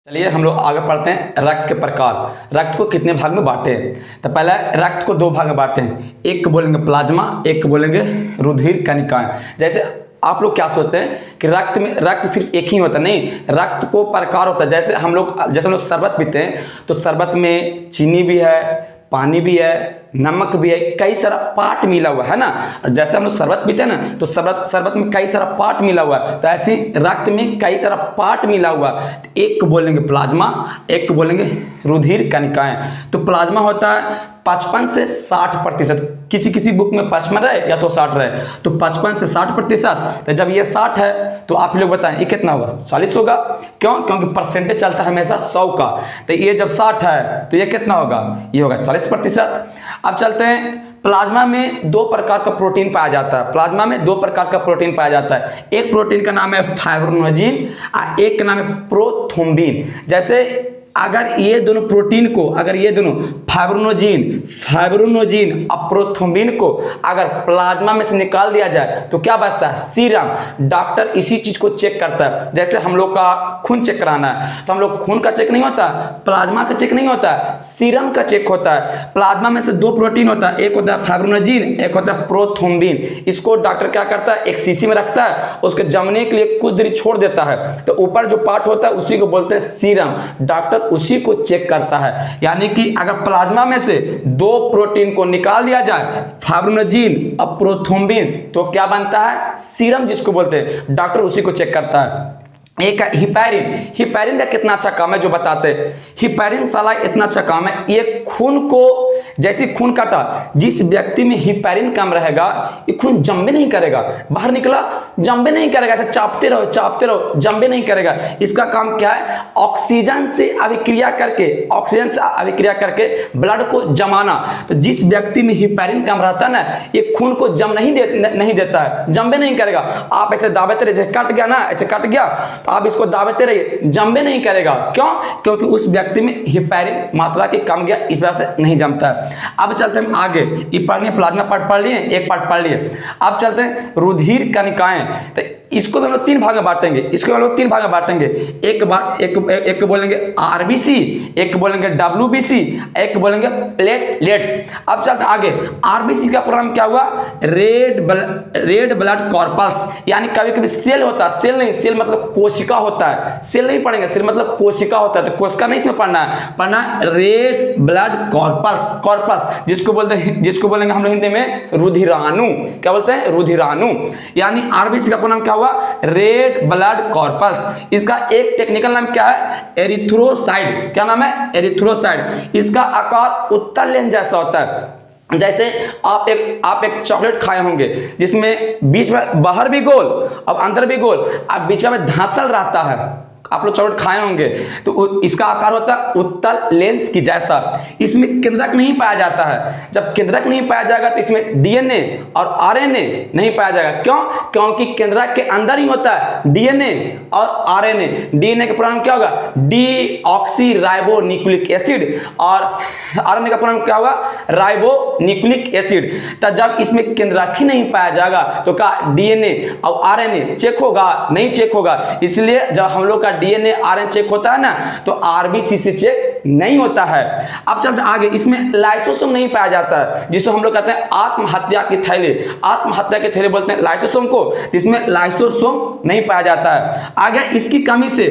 चलिए हम लोग आगे पढ़ते हैं रक्त के प्रकार। रक्त को कितने भाग में बांटे हैं? तो पहले रक्त को दो भाग में बांटे हैं, एक को बोलेंगे प्लाज्मा, एक को बोलेंगे रुधिर कणिकाएं। जैसे आप लोग क्या सोचते हैं कि रक्त सिर्फ एक ही होता है? नहीं, रक्त को प्रकार होता है। जैसे हम लोग शरबत पीते हैं तो शरबत में चीनी भी है, पानी भी है, नमक भी है, कई सारा पार्ट मिला हुआ है ना। और जैसे हम लोग शरबत पीते हैं ना तो शरबत में कई सारा पार्ट मिला हुआ है, तो ऐसे रक्त में कई सारा पार्ट मिला हुआ है। तो एक को बोलेंगे प्लाज्मा, एक को बोलेंगे रुधिर कणिकाएं। तो प्लाज्मा होता है 55 से 60%, किसी बुक में 55 रहे या तो 60 रहे, तो 55 से 60%। तो जब ये 60 है तो आप लोग बताएं ये कितना होगा? 40 होगा। क्यों? क्योंकि परसेंटेज चलता है हमेशा 100 का। तो ये जब 60 है तो ये कितना होगा? ये होगा 40%। अब चलते हैं, प्लाज्मा में दो प्रकार का प्रोटीन पाया जाता है। प्लाज्मा में दो प्रकार का प्रोटीन पाया जाता है। एक प्रोटीन का नाम है फाइब्रिनोजिन और एक का नाम है प्रोथ्रोम्बिन। जैसे अगर ये दोनों प्रोटीन को, अगर ये दोनों फाइब्रिनोजिन और प्रोथ्रोम्बिन को अगर प्लाज्मा में से निकाल दिया जाए तो क्या बचता है? सीरम। डॉक्टर इसी चीज को चेक करता है। जैसे हम लोग का खून चेक कराना है तो हम लोग खून का चेक नहीं होता, प्लाज्मा का चेक नहीं होता, सीरम का चेक होता है। प्लाज्मा में से दो प्रोटीन होता है, एक होता है फाइब्रिनोजिन, एक होता है प्रोथ्रोम्बिन। इसको डॉक्टर क्या करता है? एक शीशी में रखता है, उसके जमने के लिए कुछ देर छोड़ देता है, तो ऊपर जो पार्ट होता है उसी को बोलते हैं सीरम। डॉक्टर उसी को चेक करता है। यानी कि अगर प्लाज्मा में से दो प्रोटीन को निकाल दिया जाए, फाइब्रिनोजिन और प्रोथ्रोम्बिन, तो क्या बनता है? सीरम, जिसको बोलते हैं। डॉक्टर उसी को चेक करता है। एक है हिपैरिन। हिपैरिन का कितना अच्छा काम है जो बताते हैं। हिपैरिन साला इतना अच्छा काम है, ये खून को, जैसे खून काटा, जिस व्यक्ति में हिपैरिन कम रहेगा ये खून जंबे नहीं करेगा, बाहर निकला जंबे नहीं करेगा, ऐसा चापते रहो जंबे नहीं करेगा। इसका काम क्या है? ऑक्सीजन से अभिक्रिया करके ब्लड को जमाना। तो जिस व्यक्ति में हिपैरिन कम रहता है ना, ये खून को जम नहीं देता है, जंबे नहीं करेगा। आप ऐसे दाबते रहे, जैसे कट गया ना, ऐसे कट गया तो आप इसको दाबते रहिए, जंबे नहीं करेगा। क्यों? क्योंकि उस व्यक्ति में हिपैरिन मात्रा की कम गया, इस वजह से नहीं जमता है। अब चलते हैं आगे, ये पढ़ने प्लाज्मा पार्ट पढ़ लिए, एक पार्ट पढ़ लिए। अब चलते हैं रुधिर कणिकाएं। तो इसको भी हम लोग तीन भाग में बांटेंगे, एक बोलेंगे आरबीसी, एक बोलेंगे डब्ल्यूबीसी, एक बोलेंगे प्लेटलेट्स। अब चलते आगे, आरबीसी का प्रोग्राम क्या हुआ? Red blood कॉर्पल्स। यानी कभी कभी सेल होता है, सेल नहीं, सेल मतलब कोशिका होता है, सेल नहीं पढ़ेंगे, सेल मतलब कोशिका होता है, तो कोशिका नहीं इसमें पढ़ना है रेड ब्लड कॉर्पल्स, जिसको बोलेंगे हम लोग हिंदी में रुधिराणु। क्या बोलते हैं? रुधिराणु। यानी आरबीसी का प्रोग्राम क्या हुआ? Red blood कॉर्पल्स। इसका एक टेक्निकल नाम क्या है? एरिथ्रोसाइट। क्या नाम है? एरिथ्रोसाइट। इसका आकार उत्तल लेंस जैसा होता है। जैसे आप एक चॉकलेट खाए होंगे जिसमें बीच में बाहर भी गोल और अंदर भी गोल, अब बीच में धंसल रहता है। आप लोग चॉकलेट खाए होंगे तो इसका आकार होता है उत्तल लेंस की जैसा। इसमें केंद्रक नहीं पाया जाता है। जब केंद्रक नहीं पाया जाएगा तो इसमें डीएनए और आरएनए नहीं पाया जाएगा। क्यों? क्योंकि केंद्रक के अंदर ही होता है डीएनए और आरएनए। डीएनए का प्रोग्राम क्या होगा? डीऑक्सीराइबोन्यूक्लिक एसिड, और आरएनए का प्रोग्राम क्या होगा? Ribonucleic acid. तो जब इसमें केंद्रक ही नहीं पाया जाएगा तो क्या डीएनए और आरएनए चेक होगा? नहीं चेक होगा। इसलिए जब हम लोग का डीएनए आरएनए चेक होता है ना तो आरबीसी से चेक नहीं होता है। अब चलते आगे, इसमें लाइसोसोम नहीं पाया जाता है, जिसको हम लोग कहते हैं आत्महत्या की थैली। आत्महत्या की थैली बोलते हैं लाइसोसोम को, इसमें लाइसोसोम नहीं पाया जाता है। आगे इसकी कमी से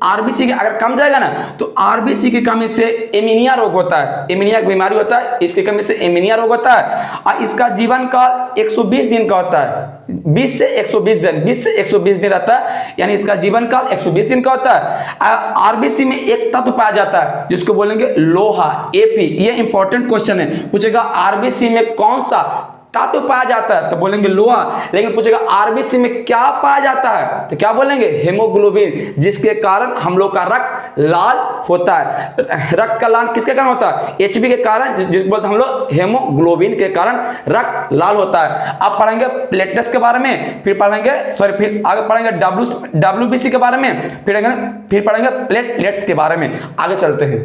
आरबीसी के अगर कम जाएगा ना तो आरबीसी की कमी से एनीमिया रोग होता है, एनीमिया की बीमारी होता है, इसकी कमी से एनीमिया रोग होता है। और इसका जीवन काल 120 दिन का होता है, 20 से 120 दिन रहता है। यानी इसका जीवन काल 120 दिन का होता है। आरबीसी में एक तत्व पाया जाता है जिसको बोलेंगे लोहा, एपी। ये इंपॉर्टेंट क्वेश्चन है, पूछेगा आरबीसी में कौन सा तत्व पाया जाता है तो बोलेंगे लोहा। लेकिन पूछेगा आरबीसी में क्या पाया जाता है तो क्या बोलेंगे? हेमोग्लोबिन, जिसके कारण हम लोग का रक्त लाल होता है। रक्त का लाल किसके कारण होता है? एचबी के कारण, जिसको बोलते हैं हम लोग हेमोग्लोबिन के कारण रक्त लाल होता है। अब पढ़ेंगे प्लेटलेट्स के बारे में, फिर आगे पढ़ेंगे डब्ल्यूबीसी के बारे में, फिर पढ़ेंगे प्लेटलेट्स के बारे में। आगे चलते हैं।